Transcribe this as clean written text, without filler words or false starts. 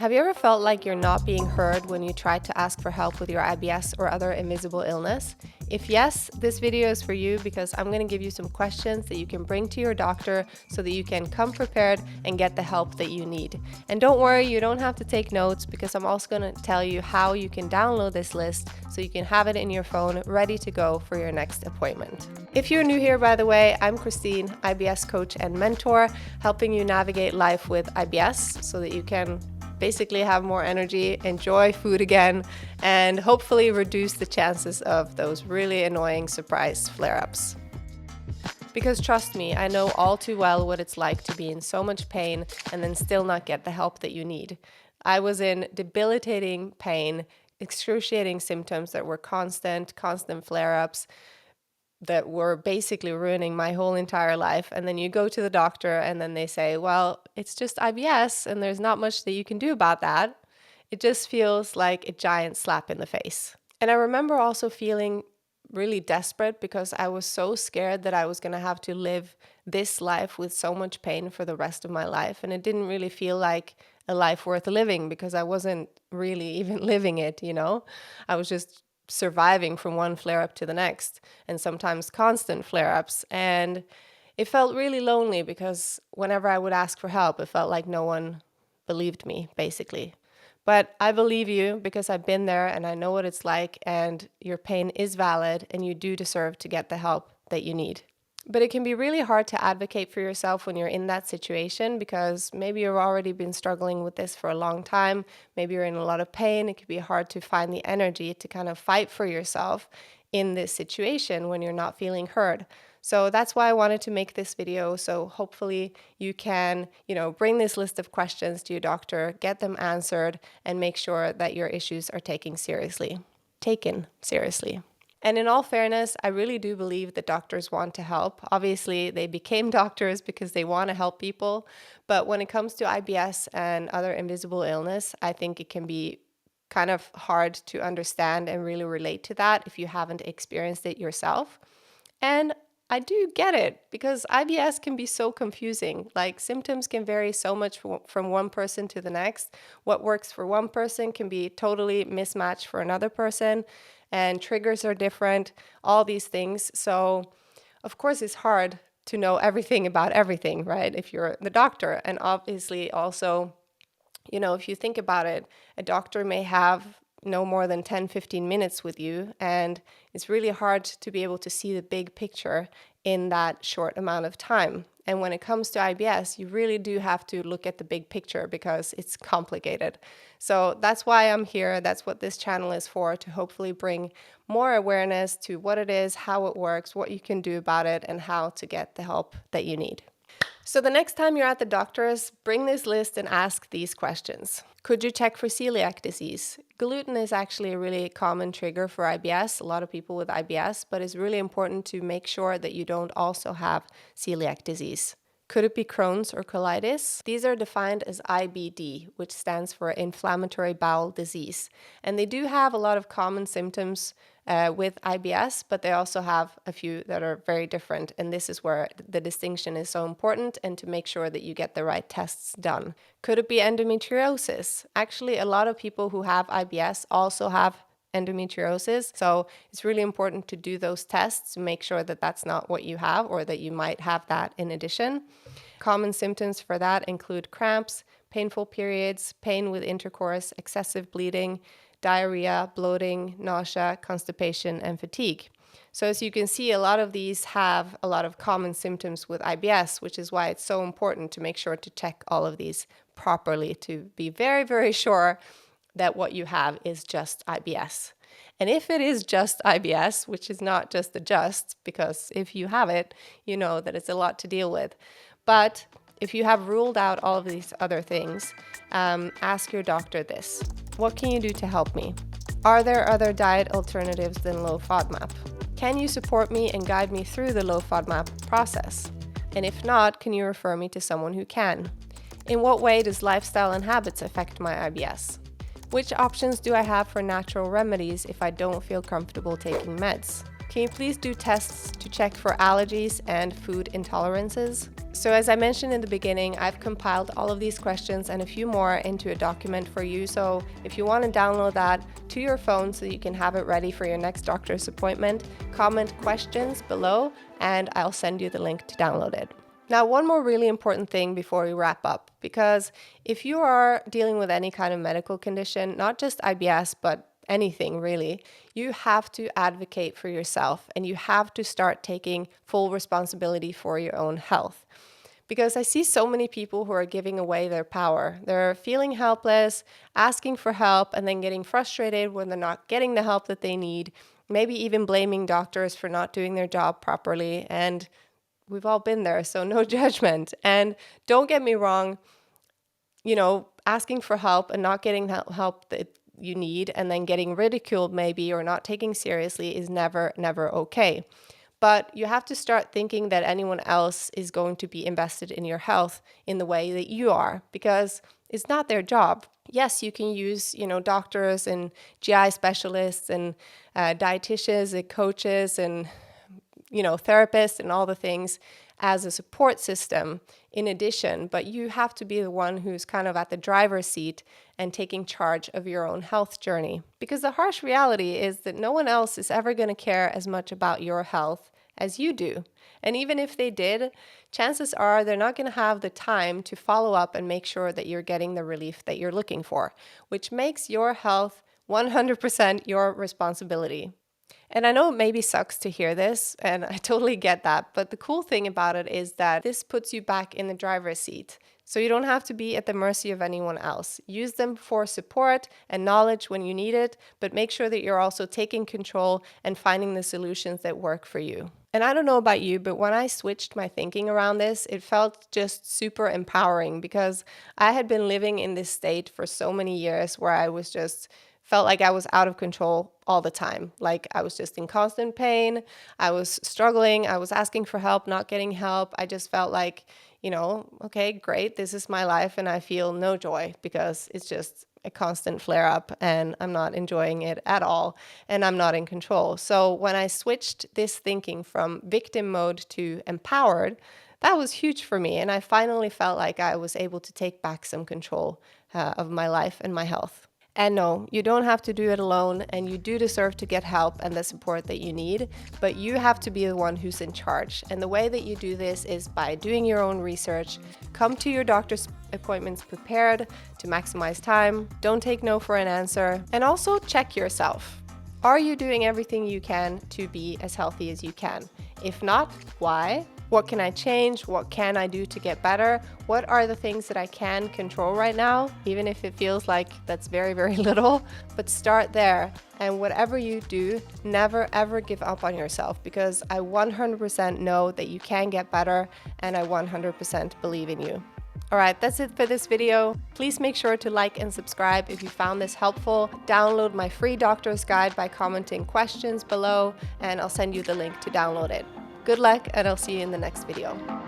Have you ever felt like you're not being heard when you try to ask for help with your IBS or other invisible illness? If yes, this video is for you because I'm going to give you some questions that you can bring to your doctor so that you can come prepared and get the help that you need. And don't worry, you don't have to take notes because I'm also going to tell you how you can download this list so you can have it in your phone ready to go for your next appointment. If you're new here, by the way, I'm Christine, IBS coach and mentor, helping you navigate life with IBS so that you can basically have more energy, enjoy food again, and hopefully reduce the chances of those really annoying surprise flare-ups. Because trust me, I know all too well what it's like to be in so much pain and then still not get the help that you need. I was in debilitating pain, excruciating symptoms that were constant flare-ups, that were basically ruining my whole entire life. And then you go to the doctor and then they say, well, it's just IBS and there's not much that you can do about that. It just feels like a giant slap in the face. And I remember also feeling really desperate because I was so scared that I was going to have to live this life with so much pain for the rest of my life. And it didn't really feel like a life worth living because I wasn't really even living it, you know? I was just surviving from one flare-up to the next, and sometimes constant flare-ups. And it felt really lonely because whenever I would ask for help, it felt like no one believed me, basically. But I believe you because I've been there and I know what it's like, and your pain is valid and you do deserve to get the help that you need. But it can be really hard to advocate for yourself when you're in that situation because maybe you've already been struggling with this for a long time. Maybe you're in a lot of pain. It can be hard to find the energy to kind of fight for yourself in this situation when you're not feeling heard. So that's why I wanted to make this video. So hopefully you can, bring this list of questions to your doctor, get them answered, and make sure that your issues are taken seriously. And in all fairness, I really do believe that doctors want to help. Obviously, they became doctors because they want to help people. But when it comes to IBS and other invisible illness, I think it can be kind of hard to understand and really relate to that if you haven't experienced it yourself. And I do get it because IBS can be so confusing. Like, symptoms can vary so much from one person to the next. What works for one person can be totally mismatched for another person, and triggers are different, all these things. So of course it's hard to know everything about everything, right? If you're the doctor. And obviously also, if you think about it, a doctor may have no more than 10-15 minutes with you, and it's really hard to be able to see the big picture in that short amount of time. And when it comes to IBS, you really do have to look at the big picture because it's complicated. So that's why I'm here. That's what this channel is for, to hopefully bring more awareness to what it is, how it works, what you can do about it, and how to get the help that you need. So the next time you're at the doctor's, bring this list and ask these questions. Could you check for celiac disease? Gluten is actually a really common trigger for IBS, a lot of people with IBS, but it's really important to make sure that you don't also have celiac disease. Could it be Crohn's or colitis? These are defined as IBD, which stands for inflammatory bowel disease. And they do have a lot of common symptoms with IBS, but they also have a few that are very different. And this is where the distinction is so important, and to make sure that you get the right tests done. Could it be endometriosis? Actually, a lot of people who have IBS also have endometriosis. So it's really important to do those tests to make sure that that's not what you have, or that you might have that in addition. Common symptoms for that include cramps, painful periods, pain with intercourse, excessive bleeding, diarrhea, bloating, nausea, constipation, and fatigue. So as you can see, a lot of these have a lot of common symptoms with IBS, which is why it's so important to make sure to check all of these properly to be very, very sure that what you have is just IBS. And if it is just IBS, which is not just a just, because if you have it, you know that it's a lot to deal with. But if you have ruled out all of these other things, ask your doctor this. What can you do to help me? Are there other diet alternatives than low FODMAP? Can you support me and guide me through the low FODMAP process? And if not, can you refer me to someone who can? In what way does lifestyle and habits affect my IBS? Which options do I have for natural remedies if I don't feel comfortable taking meds? Can you please do tests to check for allergies and food intolerances? So as I mentioned in the beginning, I've compiled all of these questions and a few more into a document for you. So if you want to download that to your phone so you can have it ready for your next doctor's appointment, comment questions below and I'll send you the link to download it. Now, one more really important thing before we wrap up, because if you are dealing with any kind of medical condition, not just IBS, but anything really, you have to advocate for yourself and you have to start taking full responsibility for your own health. Because I see so many people who are giving away their power. They're feeling helpless, asking for help, and then getting frustrated when they're not getting the help that they need, maybe even blaming doctors for not doing their job properly. And we've all been there, so no judgment. And don't get me wrong, asking for help and not getting that help that you need and then getting ridiculed maybe or not taking seriously is never okay. But you have to start thinking that anyone else is going to be invested in your health in the way that you are, because it's not their job. Yes, you can use, doctors and GI specialists and dietitians and coaches and, therapists and all the things as a support system in addition, but you have to be the one who's kind of at the driver's seat and taking charge of your own health journey. Because the harsh reality is that no one else is ever going to care as much about your health as you do. And even if they did, chances are they're not going to have the time to follow up and make sure that you're getting the relief that you're looking for, which makes your health 100% your responsibility. And I know it maybe sucks to hear this, and I totally get that, but the cool thing about it is that this puts you back in the driver's seat. So you don't have to be at the mercy of anyone else. Use them for support and knowledge when you need it, but make sure that you're also taking control and finding the solutions that work for you. And I don't know about you, but when I switched my thinking around this, it felt just super empowering because I had been living in this state for so many years where I was just felt like I was out of control all the time. Like I was just in constant pain. I was struggling. I was asking for help, not getting help. I just felt like, okay, great. This is my life. And I feel no joy because it's just a constant flare up and I'm not enjoying it at all. And I'm not in control. So when I switched this thinking from victim mode to empowered, that was huge for me. And I finally felt like I was able to take back some control of my life and my health. And no, you don't have to do it alone, and you do deserve to get help and the support that you need, but you have to be the one who's in charge. And the way that you do this is by doing your own research, come to your doctor's appointments prepared to maximize time, don't take no for an answer, and also check yourself. Are you doing everything you can to be as healthy as you can? If not, why? What can I change? What can I do to get better? What are the things that I can control right now? Even if it feels like that's very, very little, but start there. And whatever you do, never ever give up on yourself because I 100% know that you can get better and I 100% believe in you. All right, that's it for this video. Please make sure to like and subscribe if you found this helpful. Download my free doctor's guide by commenting questions below, and I'll send you the link to download it. Good luck, and I'll see you in the next video.